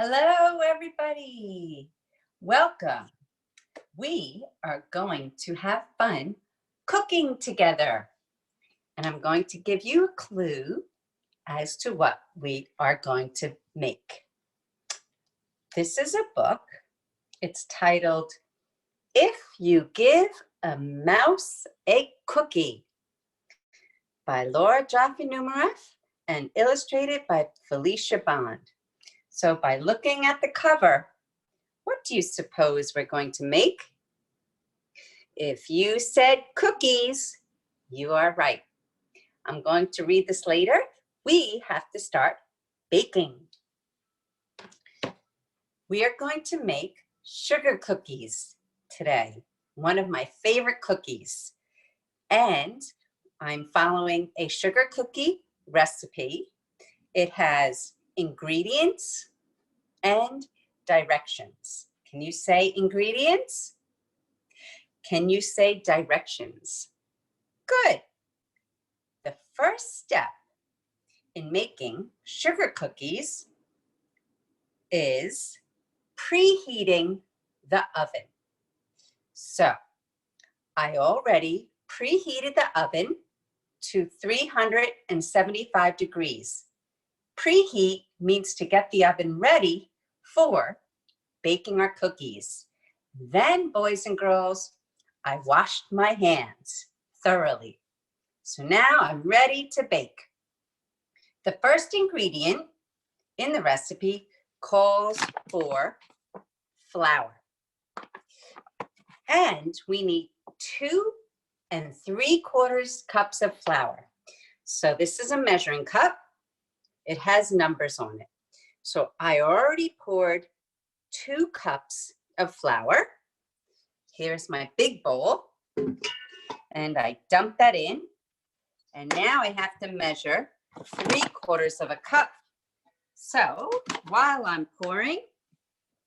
Hello, everybody. Welcome. We are going to have fun cooking together. And I'm going to give you a clue as to what we are going to make. This is a book. It's titled, If You Give a Mouse a Cookie by Laura Jaffe-Numeroff and illustrated by Felicia Bond. So by looking at the cover, what do you suppose we're going to make? If you said cookies, you are right. I'm going to read this later. We have to start baking. We are going to make sugar cookies today, one of my favorite cookies. And I'm following a sugar cookie recipe. It has ingredients and directions. Can you say ingredients? Can you say directions? Good. The first step in making sugar cookies is preheating the oven. So I already preheated the oven to 375 degrees. Preheat means to get the oven ready for baking our cookies. Then, boys and girls, I washed my hands thoroughly. So now I'm ready to bake. The first ingredient in the recipe calls for flour. And we need 2 3/4 cups of flour. So this is a measuring cup. It has numbers on it. So I already poured 2 cups of flour. Here's my big bowl. And I dump that in. And now I have to measure 3/4 cup. So while I'm pouring,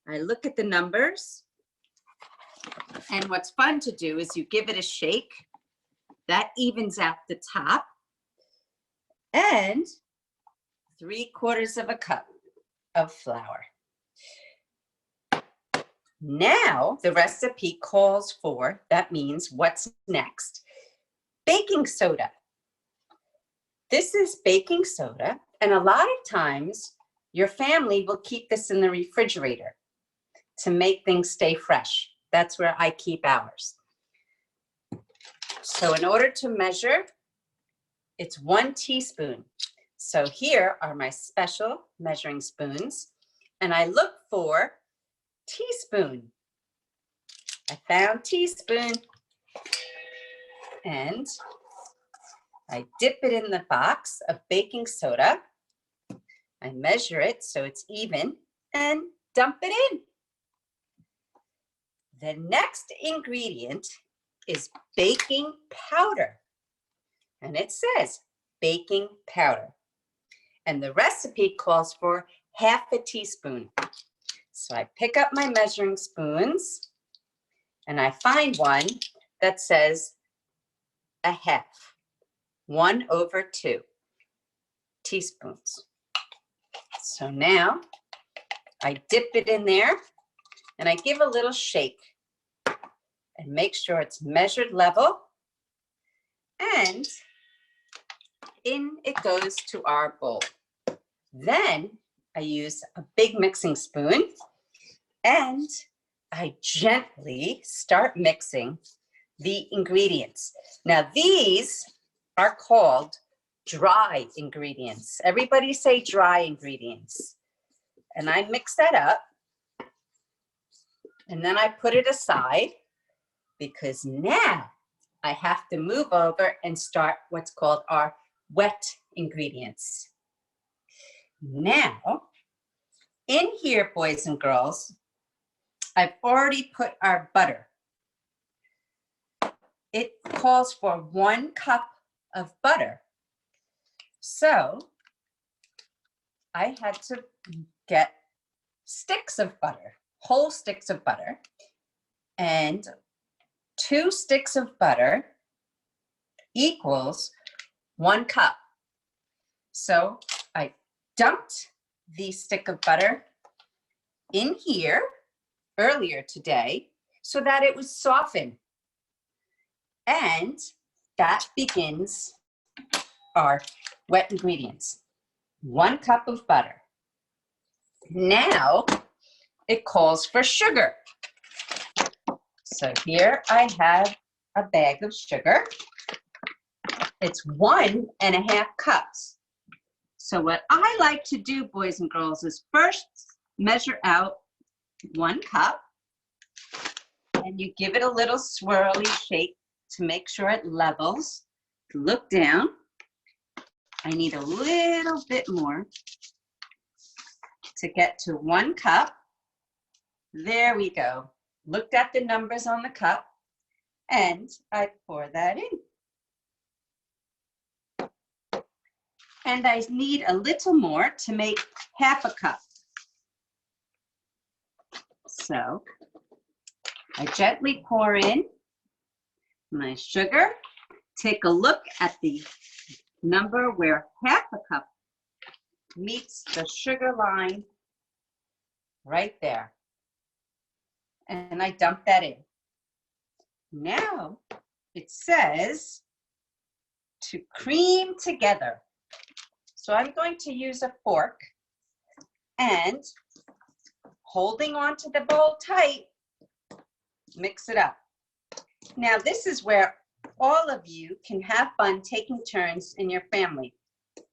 I look at the numbers. And what's fun to do is you give it a shake. That evens out the top. And 3/4 cup of flour. Now the recipe calls for, that means what's next? Baking soda. This is baking soda, and a lot of times your family will keep this in the refrigerator to make things stay fresh. That's where I keep ours. So in order to measure, it's 1 teaspoon. So here are my special measuring spoons, and I look for teaspoon. I found teaspoon, and I dip it in the box of baking soda. I measure it so it's even and dump it in. The next ingredient is baking powder. And it says baking powder. And the recipe calls for 1/2 teaspoon. So I pick up my measuring spoons and I find one that says 1/2, 1/2 teaspoons. So now I dip it in there and I give a little shake and make sure it's measured level. And in it goes to our bowl. Then I use a big mixing spoon and I gently start mixing the ingredients. Now these are called dry ingredients. Everybody say dry ingredients. And I mix that up and then I put it aside because now I have to move over and start what's called our wet ingredients. Now, in here, boys and girls, I've already put our butter. It calls for 1 cup of butter. So I had to get sticks of butter, whole sticks of butter, and 2 sticks of butter equals 1 cup. So I dumped the stick of butter in here earlier today so that it would soften. And that begins our wet ingredients. 1 cup of butter. Now it calls for sugar. So here I have a bag of sugar. It's 1.5 cups. So what I like to do, boys and girls, is first measure out 1 cup, and you give it a little swirly shake to make sure it levels. Look down. I need a little bit more to get to 1 cup. There we go. Looked at the numbers on the cup, and I pour that in. And I need a little more to make 1/2 cup. So I gently pour in my sugar. Take a look at the number where 1/2 cup meets the sugar line right there. And I dump that in. Now it says to cream together. So I'm going to use a fork and holding onto the bowl tight, mix it up. Now this is where all of you can have fun taking turns in your family.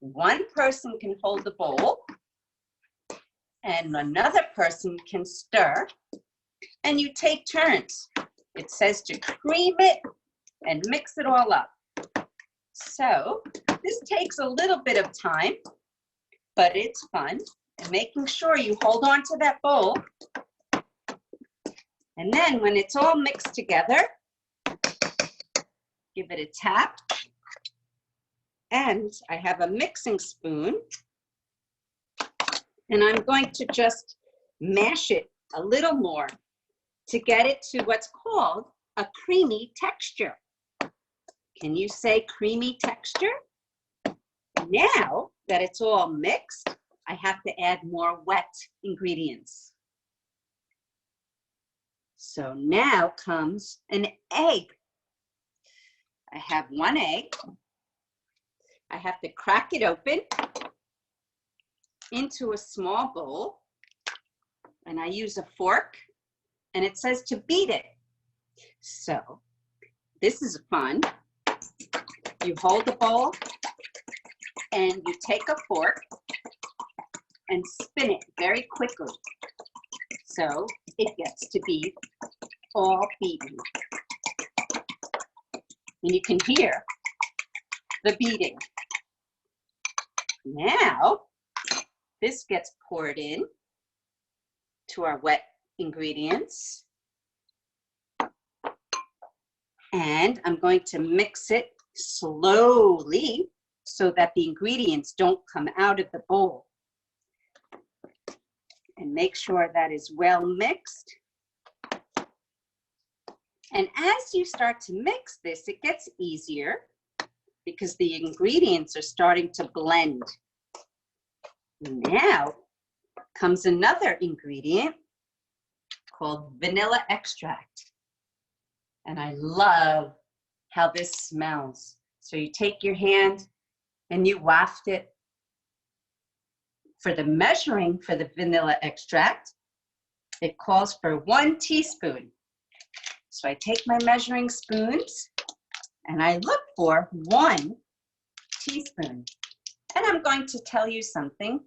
1 person can hold the bowl and another person can stir, and you take turns. It says to cream it and mix it all up. So this takes a little bit of time, but it's fun. And making sure you hold on to that bowl. And then when it's all mixed together, give it a tap. And I have a mixing spoon. And I'm going to just mash it a little more to get it to what's called a creamy texture. Can you say creamy texture? Now that it's all mixed, I have to add more wet ingredients. So now comes an egg. I have 1 egg. I have to crack it open into a small bowl, and I use a fork, and it says to beat it. So this is fun. You hold the bowl and you take a fork and spin it very quickly so it gets to be all beaten. And you can hear the beating. Now this gets poured in to our wet ingredients. And I'm going to mix it slowly so that the ingredients don't come out of the bowl. And make sure that is well mixed. And as you start to mix this, it gets easier because the ingredients are starting to blend. Now comes another ingredient called vanilla extract. And I love how this smells. So you take your hand and you waft it. For the measuring for the vanilla extract, it calls for 1 teaspoon. So I take my measuring spoons and I look for 1 teaspoon. And I'm going to tell you something.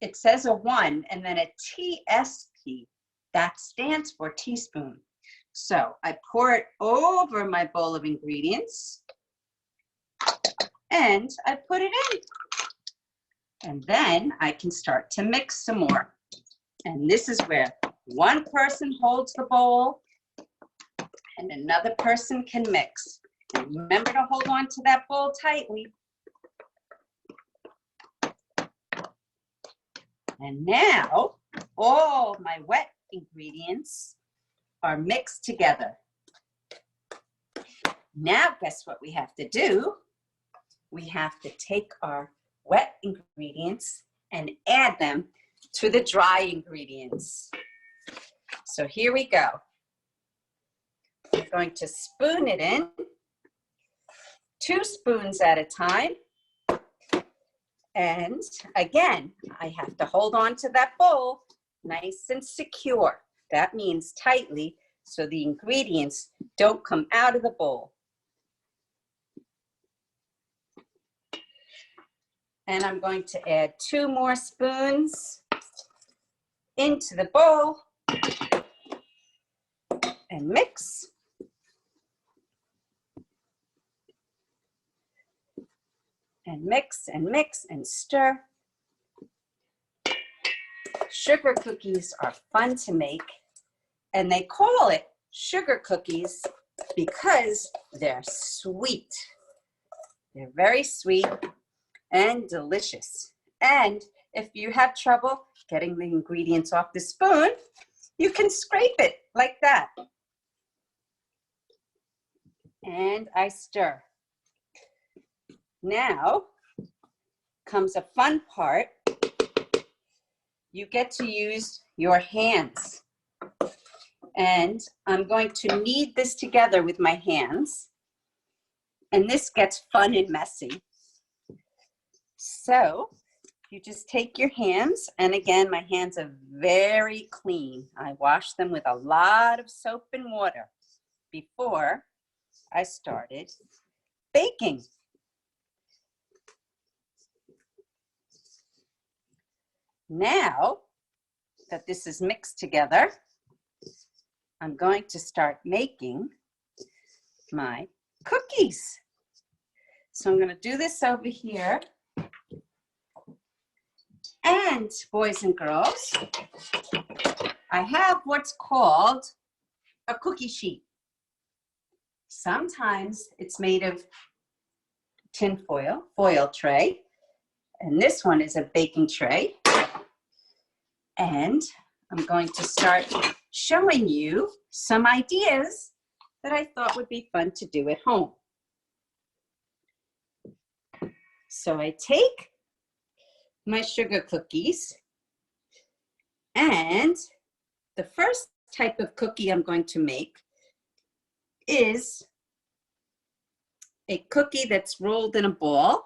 It says a 1 and then a TSP. That stands for teaspoon. So I pour it over my bowl of ingredients and I put it in. And then I can start to mix some more. And this is where 1 person holds the bowl and another person can mix. And remember to hold on to that bowl tightly. And now all my wet ingredients are mixed together. Now guess what we have to do? We have to take our wet ingredients and add them to the dry ingredients. So here we go. I'm going to spoon it in, 2 spoons at a time. And again, I have to hold on to that bowl nice and secure. That means tightly so the ingredients don't come out of the bowl. And I'm going to add 2 more spoons into the bowl and mix. And mix and mix and stir. Sugar cookies are fun to make, and they call it sugar cookies because they're sweet. They're very sweet and delicious. And if you have trouble getting the ingredients off the spoon, you can scrape it like that. And I stir. Now comes a fun part. You get to use your hands. And I'm going to knead this together with my hands. And this gets fun and messy. So you just take your hands, and again, my hands are very clean. I wash them with a lot of soap and water before I started baking. Now that this is mixed together, I'm going to start making my cookies. So I'm going to do this over here. And boys and girls, I have what's called a cookie sheet. Sometimes it's made of tin foil, foil tray, and this one is a baking tray. And I'm going to start showing you some ideas that I thought would be fun to do at home. So I take my sugar cookies, and the first type of cookie I'm going to make is a cookie that's rolled in a ball,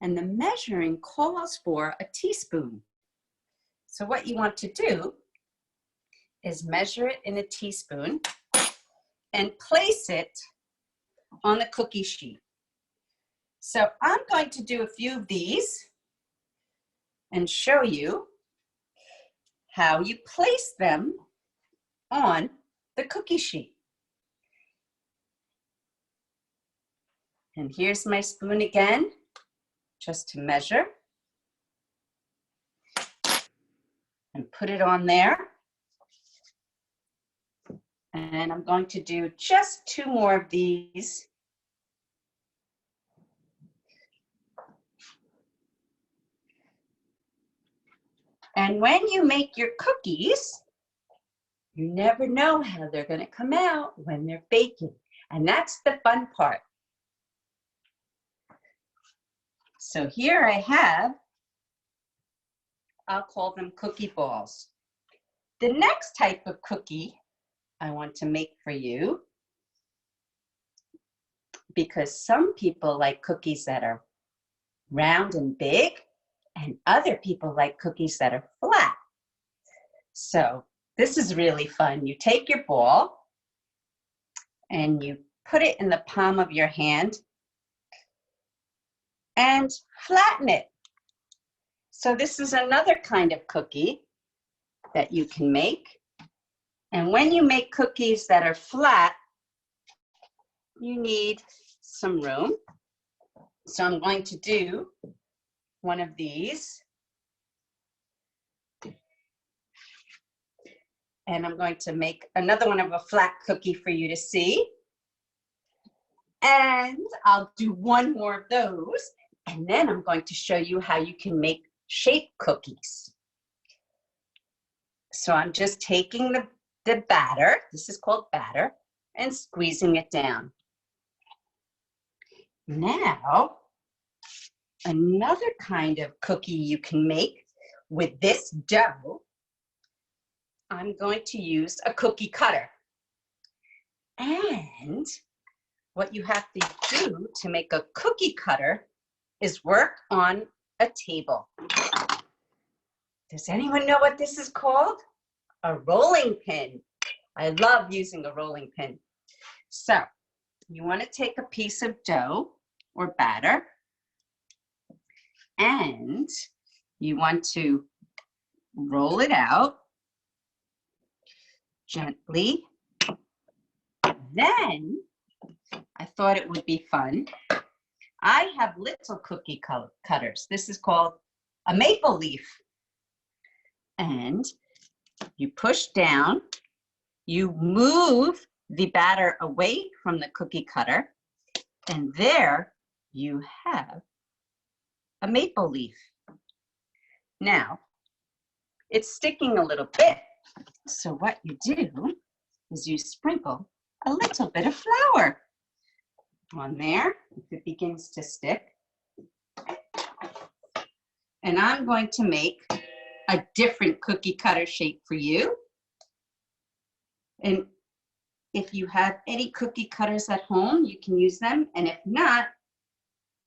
and the measuring calls for a teaspoon. So what you want to do is measure it in a teaspoon and place it on the cookie sheet. So I'm going to do a few of these and show you how you place them on the cookie sheet. And here's my spoon again, just to measure. And put it on there. And I'm going to do just 2 more of these. And when you make your cookies, you never know how they're going to come out when they're baking. And that's the fun part. So here I have, I'll call them cookie balls. The next type of cookie I want to make for you, because some people like cookies that are round and big, and other people like cookies that are flat. So this is really fun. You take your ball and you put it in the palm of your hand and flatten it. So this is another kind of cookie that you can make. And when you make cookies that are flat, you need some room. So I'm going to do one of these. And I'm going to make another one of a flat cookie for you to see. And I'll do 1 more of those. And then I'm going to show you how you can make shape cookies. So I'm just taking the batter, this is called batter, and squeezing it down. Now, another kind of cookie you can make with this dough, I'm going to use a cookie cutter. And what you have to do to make a cookie cutter is work on a table. Does anyone know what this is called? A rolling pin. I love using a rolling pin. So you want to take a piece of dough or batter, and you want to roll it out gently. Then I thought it would be fun. I have little cookie cutters. This is called a maple leaf. And you push down, you move the batter away from the cookie cutter, and there you have a maple leaf. Now, it's sticking a little bit. So what you do is you sprinkle a little bit of flour on there if it begins to stick. And I'm going to make a different cookie cutter shape for you. And if you have any cookie cutters at home, you can use them. And if not,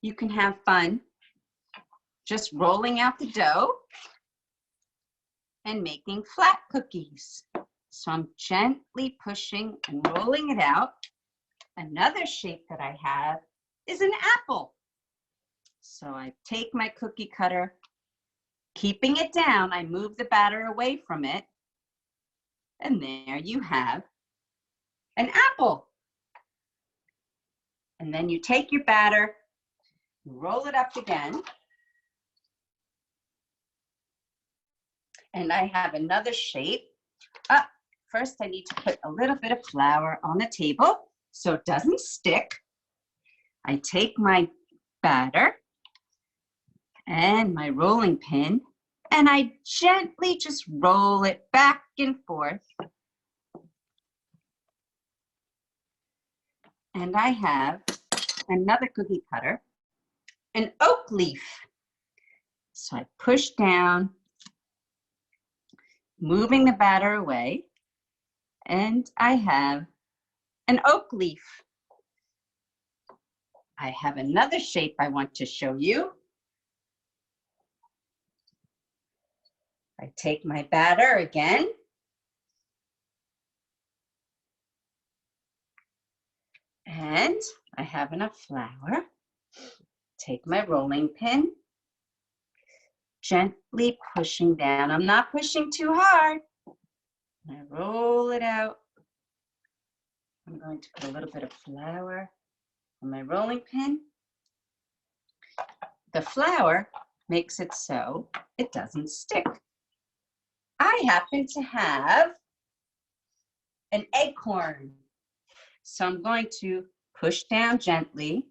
you can have fun just rolling out the dough and making flat cookies. So I'm gently pushing and rolling it out. Another shape that I have is an apple. So I take my cookie cutter, keeping it down, I move the batter away from it, and there you have an apple. And then you take your batter, roll it up again, and I have another shape. First I need to put a little bit of flour on the table so it doesn't stick. I take my batter and my rolling pin, and I gently just roll it back and forth. And I have another cookie cutter, an oak leaf. So I push down, moving the batter away, and I have an oak leaf. I have another shape I want to show you. I take my batter again, and I have enough flour. Take my rolling pin, gently pushing down. I'm not pushing too hard. I roll it out. I'm going to put a little bit of flour on my rolling pin. The flour makes it so it doesn't stick. I happen to have an acorn. So I'm going to push down gently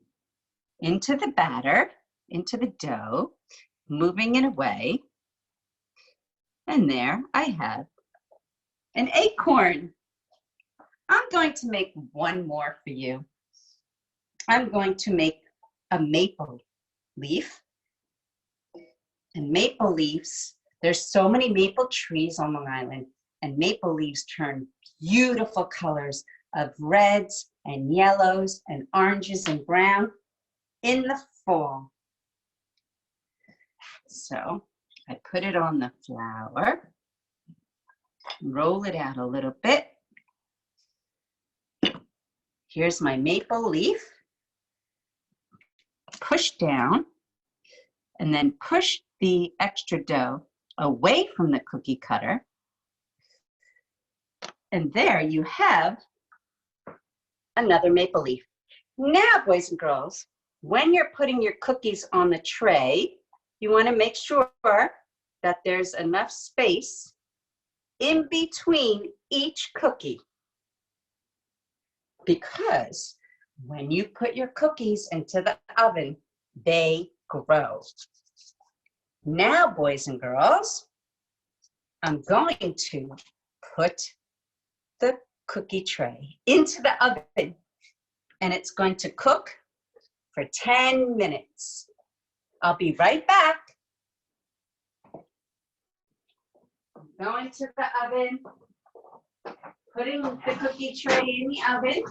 into the batter, into the dough, moving it away. And there I have an acorn. I'm going to make one more for you. I'm going to make a maple leaf. And maple leaves, there's so many maple trees on Long Island, and maple leaves turn beautiful colors of reds and yellows and oranges and brown in the fall. So I put it on the flour, roll it out a little bit. Here's my maple leaf. Push down, and then push the extra dough away from the cookie cutter. And there you have another maple leaf. Now, boys and girls, when you're putting your cookies on the tray, you want to make sure that there's enough space in between each cookie. Because when you put your cookies into the oven, they grow. Now, boys and girls, I'm going to put the cookie tray into the oven, and it's going to cook for 10 minutes. I'll be right back. going to the oven, putting the cookie tray in the oven,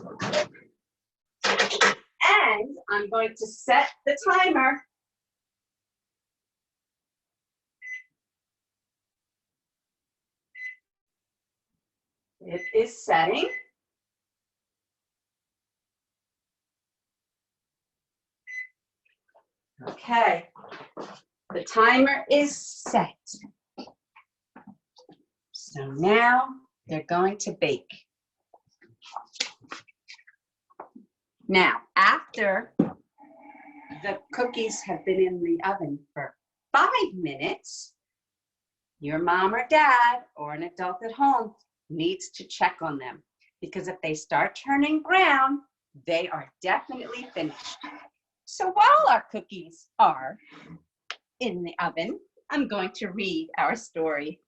and I'm going to set the timer. It is setting. Okay, the timer is set. So now they're going to bake. Now, after the cookies have been in the oven for 5 minutes, your mom or dad or an adult at home needs to check on them, because if they start turning brown, they are definitely finished. So while our cookies are in the oven, I'm going to read our story.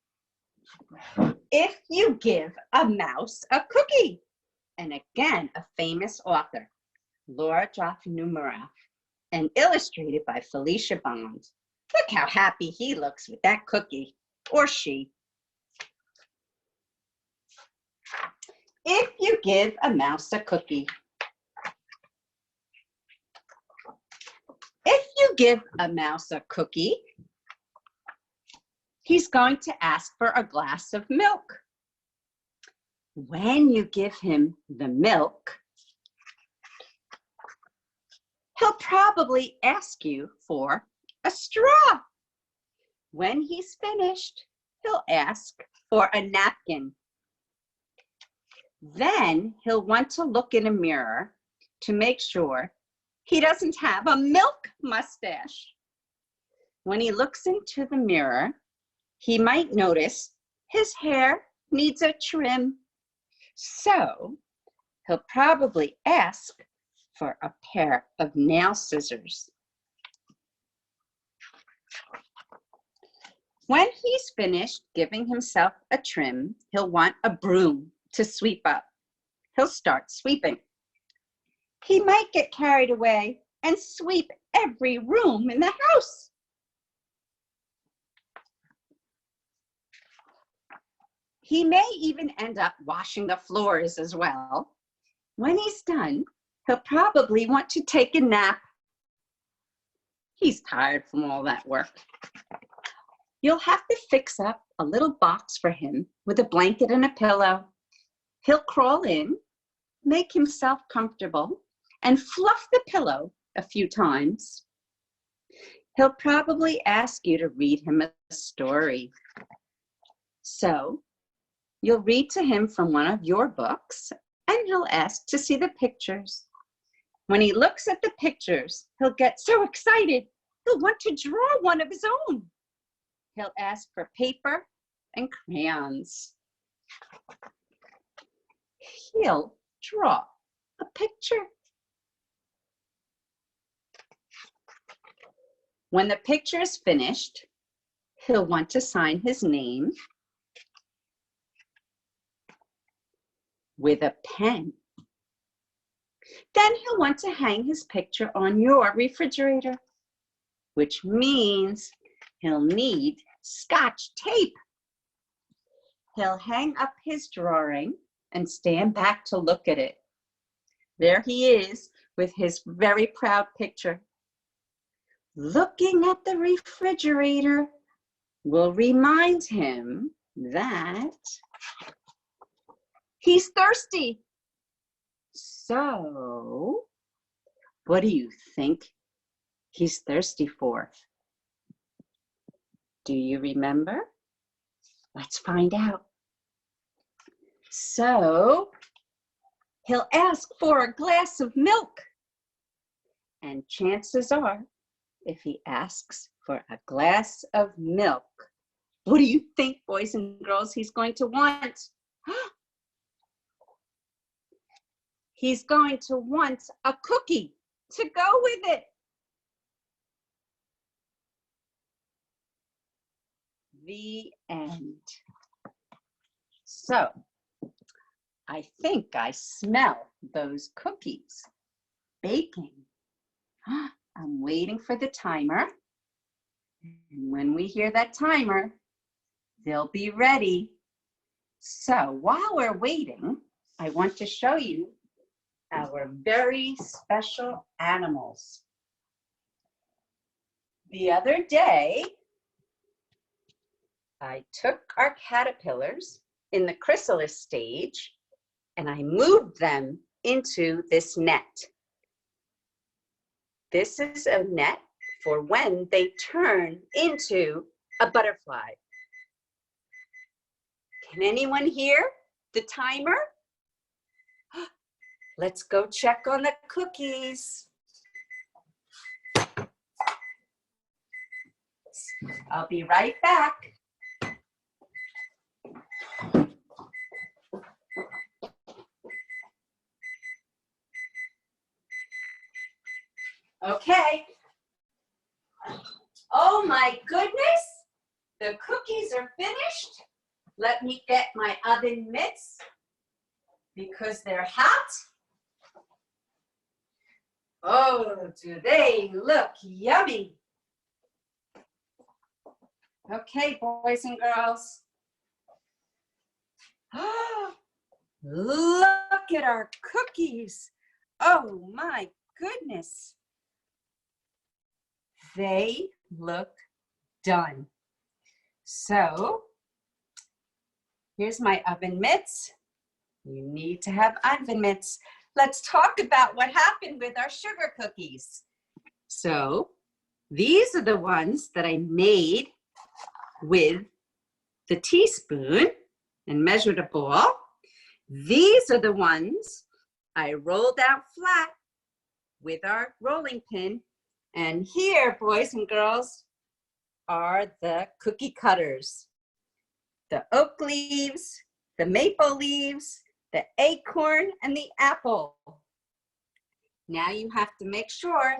If you give a mouse a cookie, and again, a famous author, Laura Joffe Numeroff, and illustrated by Felicia Bond. Look how happy he looks with that cookie, or she. If you give a mouse a cookie, if you give a mouse a cookie, he's going to ask for a glass of milk. When you give him the milk, he'll probably ask you for a straw. When he's finished, he'll ask for a napkin. Then he'll want to look in a mirror to make sure he doesn't have a milk mustache. When he looks into the mirror, he might notice his hair needs a trim. So he'll probably ask for a pair of nail scissors. When he's finished giving himself a trim, he'll want a broom to sweep up. He'll start sweeping. He might get carried away and sweep every room in the house. He may even end up washing the floors as well. When he's done, he'll probably want to take a nap. He's tired from all that work. You'll have to fix up a little box for him with a blanket and a pillow. He'll crawl in, make himself comfortable, and fluff the pillow a few times. He'll probably ask you to read him a story. So you'll read to him from one of your books, and he'll ask to see the pictures. When he looks at the pictures, he'll get so excited, he'll want to draw one of his own. He'll ask for paper and crayons. He'll draw a picture. When the picture is finished, he'll want to sign his name with a pen. Then he'll want to hang his picture on your refrigerator, which means he'll need Scotch tape. He'll hang up his drawing and stand back to look at it. There he is with his very proud picture. Looking at the refrigerator will remind him that he's thirsty. So, what do you think he's thirsty for? Do you remember? Let's find out. So, he'll ask for a glass of milk. And chances are, if he asks for a glass of milk, what do you think, boys and girls, he's going to want? He's going to want a cookie to go with it. The end. So, I think I smell those cookies baking. I'm waiting for the timer. And when we hear that timer, they'll be ready. So while we're waiting, I want to show you our very special animals. The other day, I took our caterpillars in the chrysalis stage and I moved them into this net. This is a net for when they turn into a butterfly. Can anyone hear the timer? Let's go check on the cookies. I'll be right back. Okay. Oh my goodness, the cookies are finished. Let me get my oven mitts because they're hot. Oh, do they look yummy. Okay, boys and girls. Look at our cookies. Oh my goodness. They look done. So here's my oven mitts. You need to have oven mitts. Let's talk about what happened with our sugar cookies. So these are the ones that I made with the teaspoon and measured a ball. These are the ones I rolled out flat with our rolling pin. And here, boys and girls, are the cookie cutters. The oak leaves, the maple leaves, the acorn, and the apple. Now you have to make sure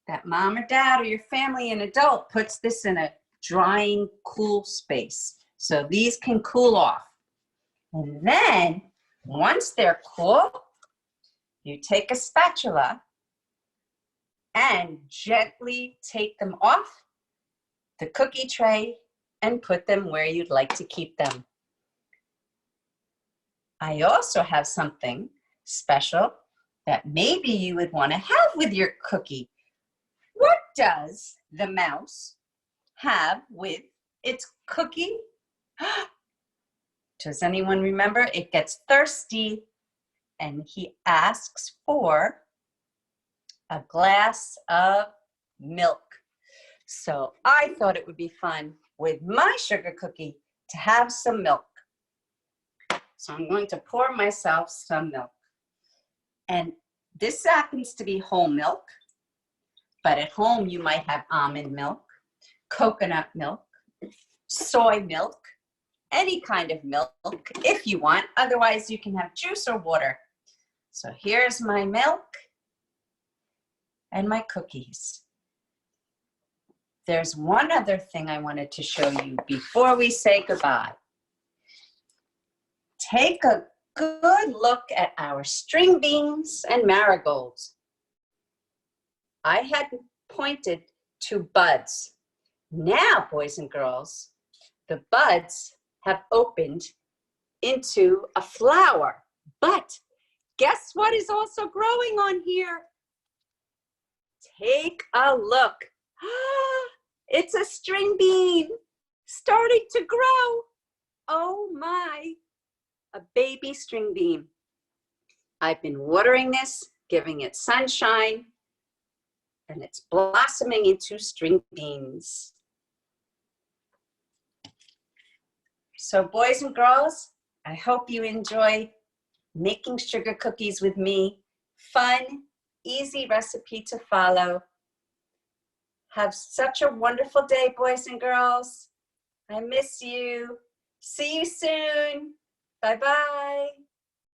that mom or dad or your family and adult puts this in a drying, cool space. So these can cool off. And then, once they're cool, you take a spatula and gently take them off the cookie tray and put them where you'd like to keep them. I also have something special that maybe you would want to have with your cookie. What does the mouse have with its cookie? Does anyone remember? It gets thirsty and he asks for a glass of milk. So I thought it would be fun with my sugar cookie to have some milk. So I'm going to pour myself some milk. And this happens to be whole milk, but at home you might have almond milk, coconut milk, soy milk, any kind of milk if you want. Otherwise you can have juice or water. So here's my milk and my cookies. There's one other thing I wanted to show you before we say goodbye. Take a good look at our string beans and marigolds. I had pointed to buds. Now, boys and girls, the buds have opened into a flower. But guess what is also growing on here? Take a look. It's a string bean starting to grow. Oh my, a baby string bean. I've been watering this, giving it sunshine, and it's blossoming into string beans. So boys and girls, I hope you enjoy making sugar cookies with me. Fun, easy recipe to follow. Have such a wonderful day, boys and girls. I miss you. See you soon. Bye-bye.